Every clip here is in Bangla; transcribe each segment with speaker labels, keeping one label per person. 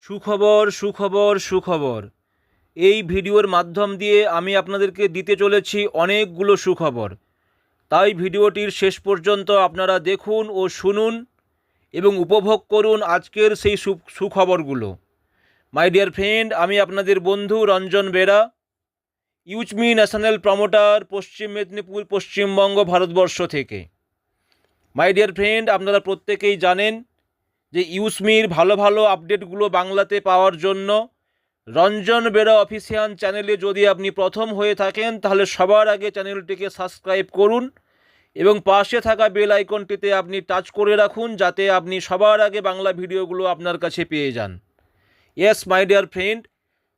Speaker 1: সুখবর সুখবর সুখবর। এই ভিডিওর মাধ্যম দিয়ে আমি আপনাদেরকে দিতে চলেছি অনেকগুলো সুখবর। তাই ভিডিওটির শেষ পর্যন্ত আপনারা দেখুন ও শুনুন এবং উপভোগ করুন আজকের সেই সুখবরগুলো। মাই ডিয়ার ফ্রেন্ড, আমি আপনাদের বন্ধু রঞ্জন বেরা, ইউচমি ন্যাশনাল প্রমোটার, পশ্চিম মেদিনীপুর, পশ্চিমবঙ্গ, ভারতবর্ষ থেকে। মাই ডিয়ার ফ্রেন্ড, আপনারা প্রত্যেকেই জানেন যে ইউচমির ভালো ভালো আপডেটগুলো বাংলাতে পাওয়ার জন্য রঞ্জন বেরা অফিসিয়াল চ্যানেলে যদি আপনি প্রথম হয়ে থাকেন তাহলে সবার আগে চ্যানেলটিকে সাবস্ক্রাইব করুন এবং পাশে থাকা বেল আইকনটিতে আপনি টাচ করে রাখুন যাতে আপনি সবার আগে বাংলা ভিডিওগুলো আপনার কাছে পেয়ে যান। ইয়েস মাই ডিয়ার ফ্রেন্ড,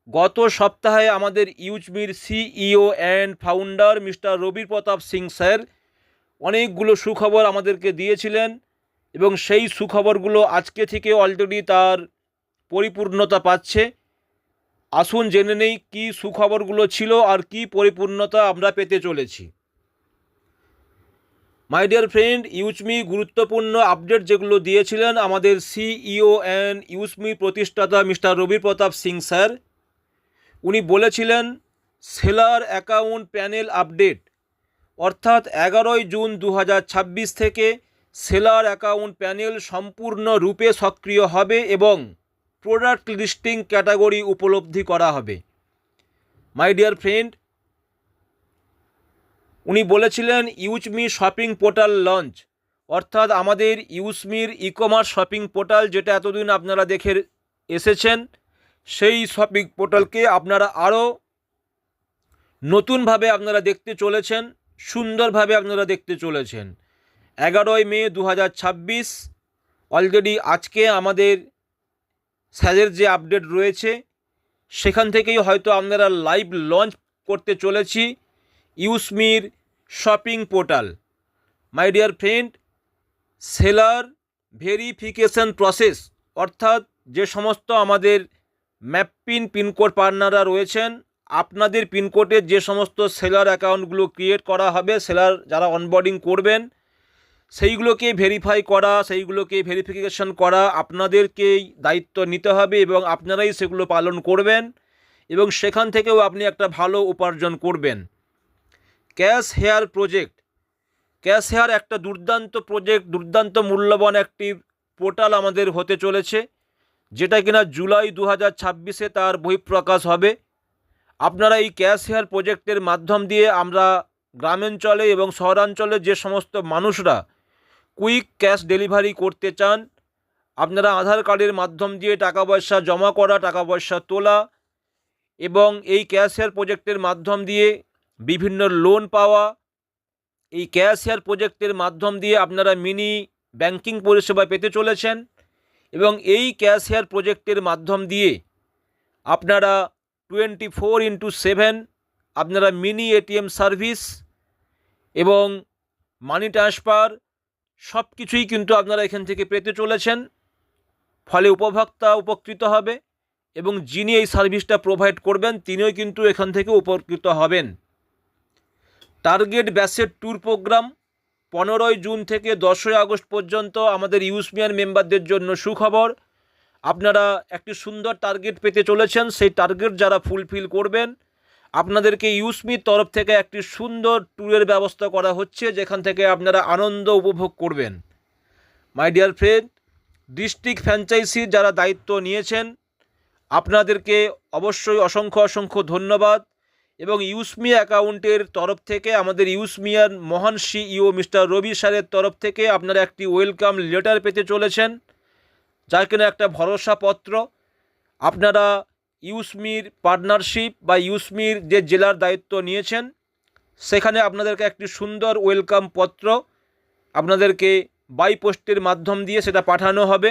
Speaker 1: গত সপ্তাহে আমাদের ইউচমির CEO and founder mister Ravi Pratap Singh sir অনেকগুলো সুখবর আমাদেরকে দিয়েছিলেন এবং সেই সুখবরগুলো আজকে থেকে অলরেডি তার পরিপূর্ণতা পাচ্ছে। আসুন জেনে নেই কী সুখবরগুলো ছিল আর কি পরিপূর্ণতা আমরা পেতে চলেছি। মাই ডিয়ার ফ্রেন্ড, ইউচমি গুরুত্বপূর্ণ আপডেট যেগুলো দিয়েছিলেন আমাদের সিইও অ্যান্ড ইউচমি প্রতিষ্ঠাতা মিস্টার রবি প্রতাপ সিং স্যার, উনি বলেছিলেন সেলার অ্যাকাউন্ট প্যানেল আপডেট, অর্থাৎ 11 জুন 2026 থেকে সেলার অ্যাকাউন্ট প্যানেল সম্পূর্ণরূপে সক্রিয় হবে এবং প্রোডাক্ট লিস্টিং ক্যাটাগরি উপলব্ধি করা হবে। মাই ডিয়ার ফ্রেন্ড, উনি বলেছিলেন ইউচমি শপিং পোর্টাল লঞ্চ, অর্থাৎ আমাদের ইউচমির ই কমার্স শপিং পোর্টাল যেটা এতদিন আপনারা দেখে এসেছেন, সেই শপিং পোর্টালকে আপনারা আরও নতুনভাবে আপনারা দেখতে চলেছেন, সুন্দরভাবে আপনারা দেখতে চলেছেন। 11 মে 2026 অলরেডি আজকে আমাদের স্যারের যে আপডেট রয়েছে সেখান থেকেই হয়তো আপনারা লাইভ লঞ্চ করতে চলেছি ইউচমির shopping portal. My dear friend, seller verification process, অর্থাৎ যে সমস্ত আমাদের ম্যাপিন পিনকোড পার্টনাররা রয়েছেন, আপনাদের পিনকোডের যে সমস্ত সেলার অ্যাকাউন্টগুলো ক্রিয়েট করা হবে, সেলার যারা অনবোর্ডিং করবেন সেইগুলোকে ভেরিফাই করা, সেইগুলোকে ভেরিফিকেশন করা আপনাদেরকেই দায়িত্ব নিতে হবে এবং আপনারাই সেগুলো পালন করবেন এবং সেখান থেকেও আপনি একটা ভালো উপার্জন করবেন। Cash here project, cash here একটা দুর্দান্ত প্রজেক্ট, দুর্দান্ত মূল্যবান একটি পোর্টাল আমাদের হতে চলেছে, যেটা কিনা জুলাই 2026 তার বহিঃপ্রকাশ হবে। আপনারা এই ক্যাশ হেয়ার প্রজেক্টের মাধ্যম দিয়ে আমরা গ্রামাঞ্চলে এবং শহরাঞ্চলে যে সমস্ত মানুষরা কুইক ক্যাশ ডেলিভারি করতে চান, আপনারা আধার কার্ডের মাধ্যম দিয়ে টাকা পয়সা জমা করা, টাকা পয়সা তোলা এবং এই ক্যাশ হেয়ার প্রজেক্টের মাধ্যম দিয়ে বিভিন্ন লোন পাওয়া, এই ক্যাশ হেয়ার প্রজেক্টের মাধ্যম দিয়ে আপনারা মিনি ব্যাংকিং পরিষেবা পেতে চলেছেন এবং এই ক্যাশ হেয়ার প্রজেক্টের মাধ্যম দিয়ে আপনারা 24/7 আপনারা মিনি এটিএম সার্ভিস এবং মানি ট্রান্সফার সব কিছুই কিন্তু আপনারা এখান থেকে পেতে চলেছেন। ফলে উপভোক্তা উপকৃত হবে এবং যিনি এই সার্ভিসটা প্রোভাইড করবেন তিনিও কিন্তু এখান থেকে উপকৃত হবেন। টার্গেট ব্যাচের ট্যুর প্রোগ্রাম 15 জুন থেকে 10 আগস্ট পর্যন্ত আমাদের ইউচমিয়ান মেম্বারদের জন্য সুখবর। আপনারা একটি সুন্দর টার্গেট পেতে চলেছেন, সেই টার্গেট যারা ফুলফিল করবেন আপনাদেরকে ইউচমির তরফ থেকে একটি সুন্দর ট্যুরের ব্যবস্থা করা হচ্ছে, যেখান থেকে আপনারা আনন্দ উপভোগ করবেন। মাই ডিয়ার ফ্রেন্ড, ডিস্ট্রিক্ট ফ্র্যাঞ্চাইজির যারা দায়িত্ব নিয়েছেন আপনাদেরকে অবশ্যই অসংখ্য অসংখ্য ধন্যবাদ এবং ইউচমি অ্যাকাউন্টের তরফ থেকে আমাদের ইউচমিয়ার মহান সিইও মিস্টার রবি স্যারের তরফ থেকে আপনারা একটি ওয়েলকাম লেটার পেতে চলেছেন, যা কিনা একটা ভরসাপত্র। আপনারা ইউচমির পার্টনারশিপ বা ইউচমির যে জেলার দায়িত্ব নিয়েছেন সেখানে আপনাদেরকে একটি সুন্দর ওয়েলকাম পত্র আপনাদেরকে বাই পোস্টের মাধ্যম দিয়ে সেটা পাঠানো হবে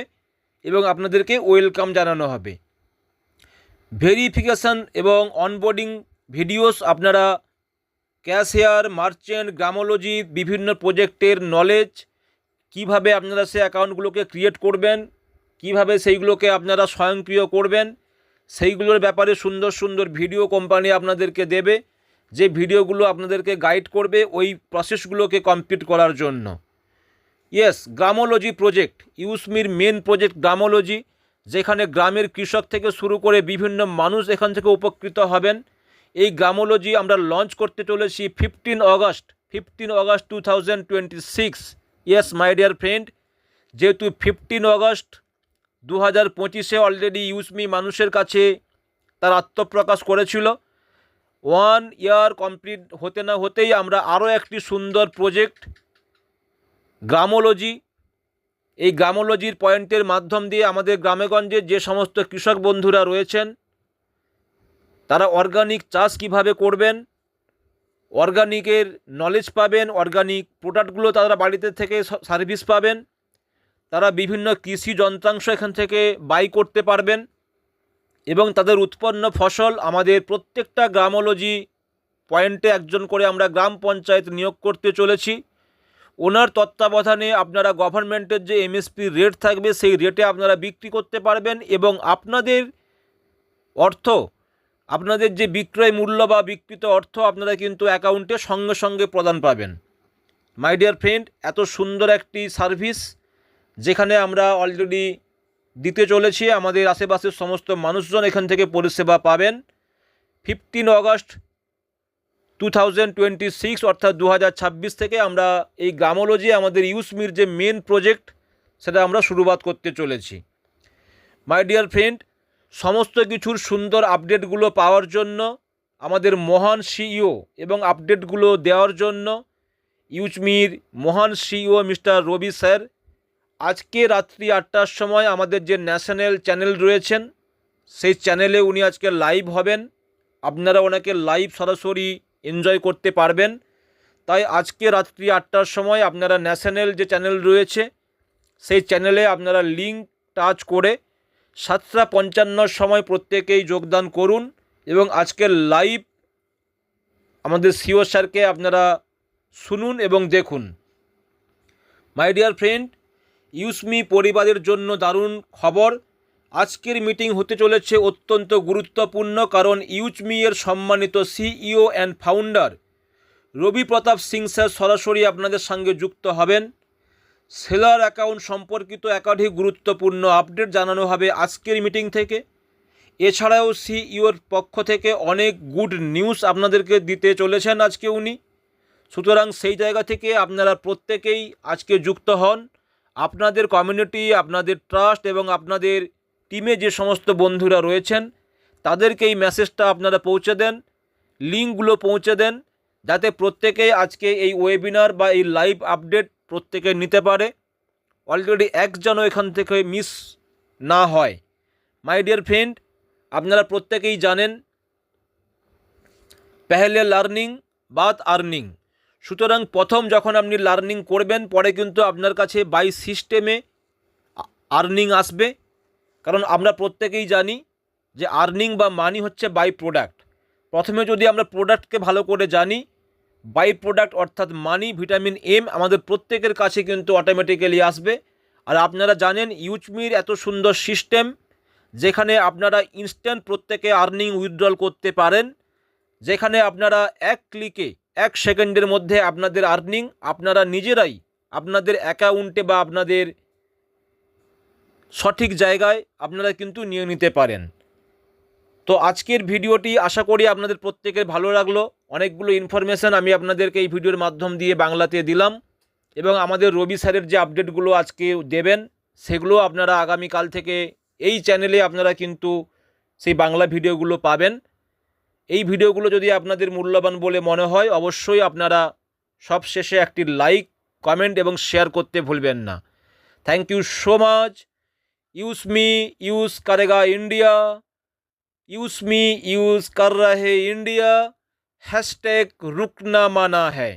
Speaker 1: এবং আপনাদেরকে ওয়েলকাম জানানো হবে। ভেরিফিকেশান এবং অনবোর্ডিং ভিডিওস আপনারা ক্যাশ হেয়ার, মার্চেন্ট, গ্রামোলজি বিভিন্ন প্রজেক্টের নলেজ, কিভাবে আপনারা সেই অ্যাকাউন্টগুলোকে ক্রিয়েট করবেন, কিভাবে সেইগুলোকে আপনারা স্বয়ংক্রিয় করবেন, সেইগুলোর ব্যাপারে সুন্দর সুন্দর ভিডিও কোম্পানি আপনাদেরকে দেবে, যে ভিডিওগুলো আপনাদেরকে গাইড করবে ওই প্রসেসগুলোকে কমপ্লিট করার জন্য। ইয়েস, গ্রামোলজি প্রজেক্ট, ইউচমির মেন প্রজেক্ট গ্রামোলজি, যেখানে গ্রামের কৃষক থেকে শুরু করে বিভিন্ন মানুষ এখান থেকে উপকৃত হবেন। এই গ্রামোলজি আমরা লঞ্চ করতে চলেছি 15 August 2026। Yes my dear friend, যেহেতু 15 অগস্ট 2025-এ অলরেডি ইউজমি মানুষের কাছে তার আত্মপ্রকাশ করেছিল। 1 ইয়ার কমপ্লিট হতে না হতেই আমরা আরও একটি সুন্দর প্রজেক্ট গ্রামোলজি, এই গ্রামোলজির পয়েন্টের মাধ্যম দিয়ে আমাদের গ্রামেগঞ্জে যে সমস্ত কৃষক বন্ধুরা রয়েছেন তারা অর্গানিক চাষ কিভাবে করবেন, অর্গানিকের নলেজ পাবেন, অর্গানিক প্রোডাক্টগুলো তারা বাড়িতে থেকে সার্ভিস পাবেন, তারা বিভিন্ন কৃষি যন্ত্রাংশ এখান থেকে বাই করতে পারবেন এবং তাদের উৎপন্ন ফসল আমাদের প্রত্যেকটা গ্রামোলজি পয়েন্টে একজন করে আমরা গ্রাম পঞ্চায়েত নিয়োগ করতে চলেছি। ওনার তত্ত্বাবধানে আপনারা গভর্নমেন্টের যে এমএসপি রেট থাকবে সেই রেটে আপনারা বিক্রি করতে পারবেন এবং আপনাদের অর্থ, আপনাদের যে বিক্রয় মূল্য বা বিক্রিত অর্থ আপনারা কিন্তু অ্যাকাউন্টে সঙ্গে সঙ্গে প্রদান পাবেন। মাই ডিয়ার ফ্রেন্ড, এত সুন্দর একটি সার্ভিস যেখানে আমরা অলরেডি দিতে চলেছি, আমাদের আশেপাশের সমস্ত মানুষজন এখান থেকে পরিষেবা পাবেন। 15 অগস্ট 2026 অর্থাৎ 2026 থেকে আমরা এই গ্রামোলজি আমাদের ইউজমির যে মেন প্রজেক্ট সেটা আমরা শুরুবাত করতে চলেছি। মাই ডিয়ার ফ্রেন্ড, সমস্ত কিছুর সুন্দর আপডেটগুলো পাওয়ার জন্য, আমাদের মহান সিইও এবং আপডেটগুলো দেওয়ার জন্য ইউজমির মহান সিইও মিস্টার রবি স্যার আজকে রাত্রি 8টার সময় আমাদের যে ন্যাশনাল চ্যানেল রয়েছেন সেই চ্যানেলে উনি আজকে লাইভ হবেন। আপনারা ওনাকে লাইভ সরাসরি এনজয় করতে পারবেন। তাই আজকে রাত্রি 8টার সময় আপনারা ন্যাশনাল যে চ্যানেল রয়েছে সেই চ্যানেলে আপনারা লিঙ্ক টাচ করে 7:55 সময় প্রত্যেকেই যোগদান করুন এবং আজকের লাইভ আমাদের সিও স্যারকে আপনারা শুনুন এবং দেখুন। মাই ডিয়ার ফ্রেন্ড, ইউজমি পরিবারের জন্য দারুণ খবর। আজকের মিটিং হতে চলেছে অত্যন্ত গুরুত্বপূর্ণ, কারণ ইউজমি এর সম্মানিত CEO and founder Ravi Pratap Singh sir সরাসরি আপনাদের সঙ্গে যুক্ত হবেন। সেলার অ্যাকাউন্ট সম্পর্কিত একাধিক গুরুত্বপূর্ণ আপডেট জানানো হবে আজকের মিটিং থেকে। এছাড়াও সিইওর পক্ষ থেকে অনেক গুড নিউজ আপনাদেরকে দিতে চলেছেন আজকে উনি। সুতরাং সেই জায়গা থেকে আপনারা প্রত্যেকেই আজকে যুক্ত হন। আপনাদের কমিউনিটি, আপনাদের ট্রাস্ট এবং আপনাদের টিমে যে সমস্ত বন্ধুরা রয়েছেন তাদেরকে এই মেসেজটা আপনারা পৌঁছে দেন, লিঙ্কগুলো পৌঁছে দেন, যাতে প্রত্যেকেই আজকে এই ওয়েবিনার বা এই লাইভ আপডেট প্রত্যেকে নিতে পারে। অলরেডি একজনও এখান থেকে মিস না হয়। মাই ডিয়ার ফ্রেন্ড, আপনারা প্রত্যেকেই জানেন পেহলে লার্নিং বাদ আর্নিং। সুতরাং প্রথম যখন আপনি লার্নিং করবেন পরে কিন্তু আপনার কাছে বাই সিস্টেমে আর্নিং আসবে, কারণ আমরা প্রত্যেকেই জানি যে আর্নিং বা মানি হচ্ছে বাই প্রোডাক্ট। প্রথমে যদি আমরা প্রোডাক্টকে ভালো করে জানি, বাই প্রোডাক্ট অর্থাৎ মানি, ভিটামিন এম আমাদের প্রত্যেকের কাছে কিন্তু অটোমেটিক্যালি আসবে। আর আপনারা জানেন ইউজমির এত সুন্দর সিস্টেম যেখানে আপনারা ইনস্ট্যান্ট প্রত্যেকে আর্নিং উইথড্রল করতে পারেন, যেখানে আপনারা এক ক্লিকে 1 সেকেন্ডের মধ্যে আপনাদের আর্নিং আপনারা নিজেরাই আপনাদের অ্যাকাউন্টে বা আপনাদের সঠিক জায়গায় আপনারা কিন্তু নিয়ে নিতে পারেন। তো আজকের ভিডিওটি আশা করি আপনাদের প্রত্যেকের ভালো লাগলো। অনেকগুলো ইনফরমেশান আমি আপনাদেরকে এই ভিডিওর মাধ্যম দিয়ে বাংলাতে দিলাম এবং আমাদের রবি স্যারের যে আপডেটগুলো আজকে দেবেন সেগুলো আপনারা আগামীকাল থেকে এই চ্যানেলে আপনারা কিন্তু সেই বাংলা ভিডিওগুলো পাবেন। এই ভিডিওগুলো যদি আপনাদের মূল্যবান বলে মনে হয় অবশ্যই আপনারা সব শেষে একটি লাইক, কমেন্ট এবং শেয়ার করতে ভুলবেন না। Thank you so much. UseMe use करेगा इंडिया, यूज़मी यूज़ कर रहे इंडिया, हैशटैग रुकना माना है।